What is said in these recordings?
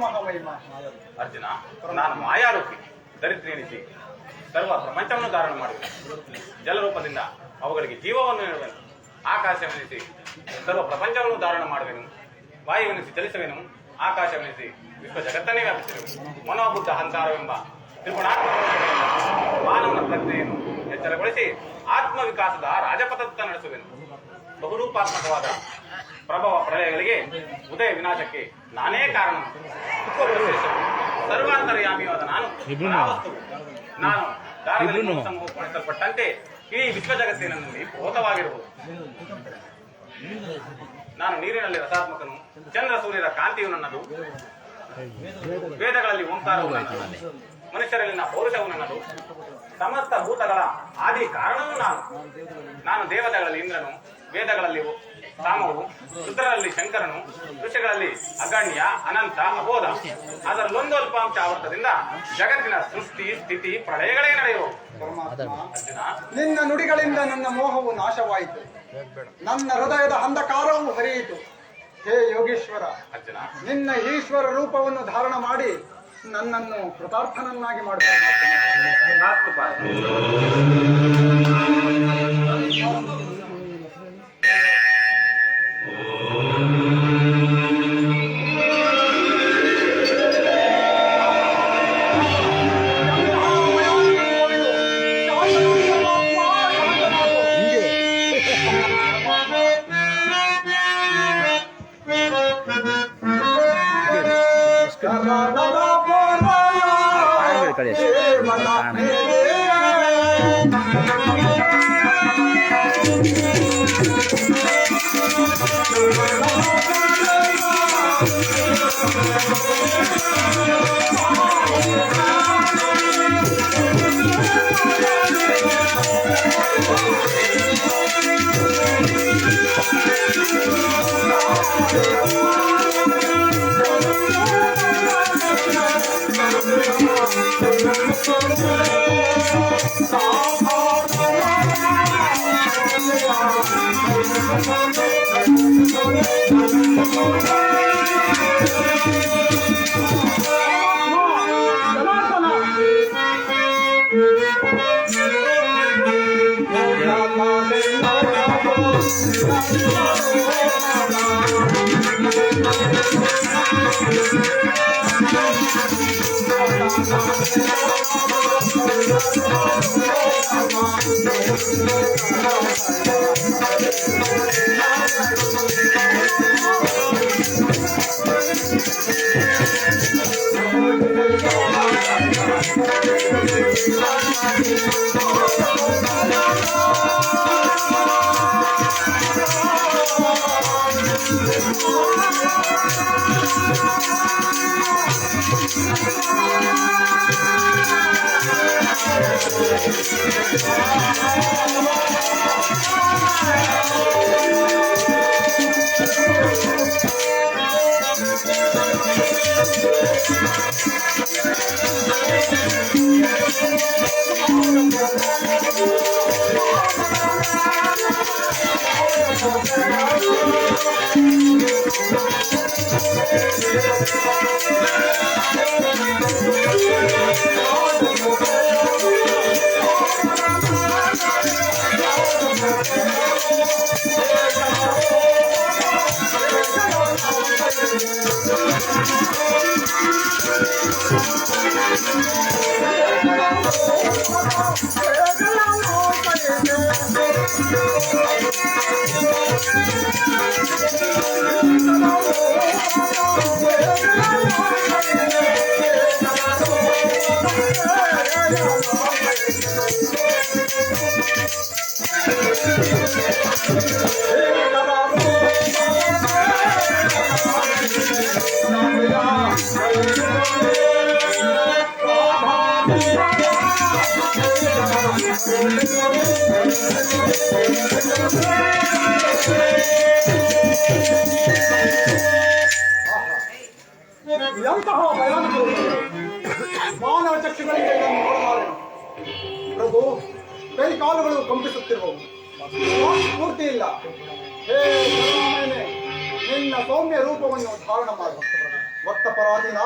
ಮಹಾಮಹಿಮ. ಅರ್ಜುನ, ನಾನು ಮಾಯಾರೂಪಿ ದರಿದ್ರಿ ಎನಿಸಿ ಸರ್ವ ಪ್ರಪಂಚವನ್ನು ಧಾರಣ ಮಾಡುವೆ. ಜಲರೂಪದಿಂದ ಅವುಗಳಿಗೆ ಜೀವವನ್ನು ನೀಡುವೆನು. ಆಕಾಶವೆನಿಸಿ ಸರ್ವ ಪ್ರಪಂಚವನ್ನು ಧಾರಣ ಮಾಡುವೆನು. ವಾಯುವೆನಿಸಿ ಚಲಿಸುವೆನು. ಆಕಾಶವೆನಿಸಿ ವಿಶ್ವ ಜಗತ್ತನ್ನೇ ವ್ಯಾಪಿಸಿರುವೆ. ಮನೋಬುದ್ಧ ಅಹಂಕಾರವೆಂಬ ತ್ರಿಗುಣಾತ್ಮಕ ಮಾನವನ ಪ್ರಜ್ಞೆಯನ್ನು ಎಚ್ಚರಗೊಳಿಸಿ ಆತ್ಮವಿಕಾಸದ ರಾಜಪಥದತ್ತ ನಡೆಸುವೆನು. ಬಹುರೂಪಾತ್ಮಕವಾದ ಪ್ರಭವ ಪ್ರಳಯಗಳಿಗೆ ಉದಯ ವಿನಾಶಕ್ಕೆ ನಾನೇ ಕಾರಣ. ಸರ್ವಾಂತರ್ಯಾಮಿಯಾದ ನಾನು ದಾರದಲ್ಲಿ ಸಮೂಹಪಡಿಸಲ್ಪಟ್ಟಂತೆ ಇಡೀ ವಿಶ್ವ ಜಗತ್ತಿನಲ್ಲಿ ಪೋತವಾಗಿರುವುದು. ನಾನು ನೀರಿನಲ್ಲಿ ರಸಾತ್ಮಕನು. ಚಂದ್ರ ಸೂರ್ಯರ ಕಾಂತಿಯು ನನ್ನದು. ವೇದಗಳಲ್ಲಿ ಓಂಕಾರವು ನನ್ನದು. ಮನುಷ್ಯರಲ್ಲಿನ ಪೌರುಷವು ನನ್ನದು. ಸಮಸ್ತ ಭೂತಗಳ ಆದಿ ಕಾರಣವೂ ನಾನು ದೇವತೆಗಳಲ್ಲಿ ಇಂದ್ರನು, ವೇದಗಳಲ್ಲಿ ಸಾಮವು, ರುದ್ರರಲ್ಲಿ ಶಂಕರನು, ಋಷಿಗಳಲ್ಲಿ ಅಗಣ್ಯ, ಅನಂತ, ಅಬೋಧ. ಅದರಲ್ಲೊಂದು ಅಲ್ಪಾಂಶ ಆವರ್ತದಿಂದ ಜಗತ್ತಿನ ಸೃಷ್ಟಿ, ಸ್ಥಿತಿ, ಪ್ರಳಯಗಳೇ ನಡೆಯುವು. ನಿನ್ನ ನುಡಿಗಳಿಂದ ನನ್ನ ಮೋಹವು ನಾಶವಾಯಿತು. ನನ್ನ ಹೃದಯದ ಅಂಧಕಾರವು ಹರಿಯಿತು. ಹೇ ಯೋಗೇಶ್ವರ, ನಿನ್ನ ಈಶ್ವರ ರೂಪವನ್ನು ಧಾರಣ ಮಾಡಿ ನನ್ನನ್ನು ಕೃತಾರ್ಥನನ್ನಾಗಿ ಮಾಡಬೇಕು. ಎಂತಹ ಭಯಾನಕ ಮಾನವ ಚಕ್ಷುಗಳಿಗೆ ಇದನ್ನು ನೋಡಲಾರೆ. ಪ್ರಭು, ಕೈ ಕಾಲುಗಳು ಕಂಪಿಸುತ್ತಿರುವವು, ಸ್ಫೂರ್ತಿ ಇಲ್ಲ. ಹೇ ಕರುಣಾಮಯನೇ, ನಿನ್ನ ಸೌಮ್ಯ ರೂಪವನ್ನು ಧಾರಣ ಮಾಡು. ಭಕ್ತ ಪರಾಧೀನ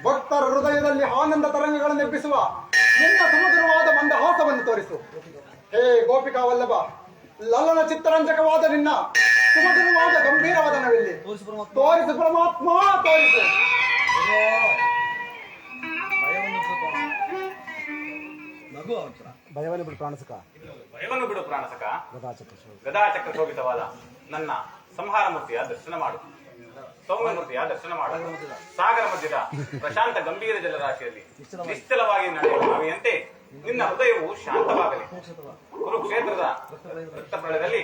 ಭಕ್ತರ ಹೃದಯದಲ್ಲಿ ಆನಂದ ತರಂಗಗಳನ್ನು ಎಬ್ಬಿಸುವ ನಿನ್ನ ಸುಮಧುರವಾದ ಮಂದಹಾಸವನ್ನು ತೋರಿಸು. ಹೇ ಗೋಪಿಕಾ ವಲ್ಲಭ, ಲಲನ ಚಿತ್ತರಂಜಕವಾದ ನಿನ್ನ ಸುಮಧುರವಾದ ಗಂಭೀರವಾದ ನವೆಲ್ಲಿ ತೋರಿಸು ಪರಮಾತ್ಮ, ತೋರಿಸು. ಭಯವನ್ನು ಬಿಡು ಪ್ರಾಣಸಕ, ಭಯವನ್ನು ಬಿಡು ಪ್ರಾಣಸಕ, ಗದಾಚಕ್ರ ಶೋಭಿತವಾದ ನನ್ನ ಸಂಹಾರ ಮೂರ್ತಿಯ ದರ್ಶನ ಮಾಡು, ಸೌಮ್ಯ ಮೂರ್ತಿಯ ದರ್ಶನ ಮಾಡು. ಸಾಗರ ಮಧ್ಯದ ಪ್ರಶಾಂತ ಗಂಭೀರ ಜಲರಾಶಿಯಲ್ಲಿ ನಿಶ್ಚಲವಾಗಿ ನಡೆಯುವ ನಾವೆಯಂತೆ ನಿನ್ನ ಹೃದಯವು ಶಾಂತವಾಗಲಿ. ಕುರುಕ್ಷೇತ್ರದ ರಕ್ತಪ್ರಳಯದಲ್ಲಿ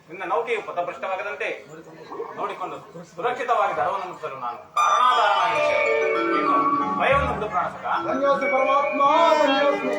ನಿನ್ನ ನೌಕೆಯು ಪಥಭ್ರಷ್ಟವಾಗದಂತೆ ನೋಡಿಕೊಂಡು ಸುರಕ್ಷಿತವಾಗಿ ದರವನ್ನು ಮುಟ್ಟಲು ನಾನು ಕಾರಣಾಧಾರನಾಗಿ ಭಯವನ್ನು ಬಿಡು ಪ್ರಾಣಸಕ. ಧನ್ಯೋಸ್ಮಿ ಪರಮಾತ್ಮ, ಧನ್ಯೋಸ್ಮಿ.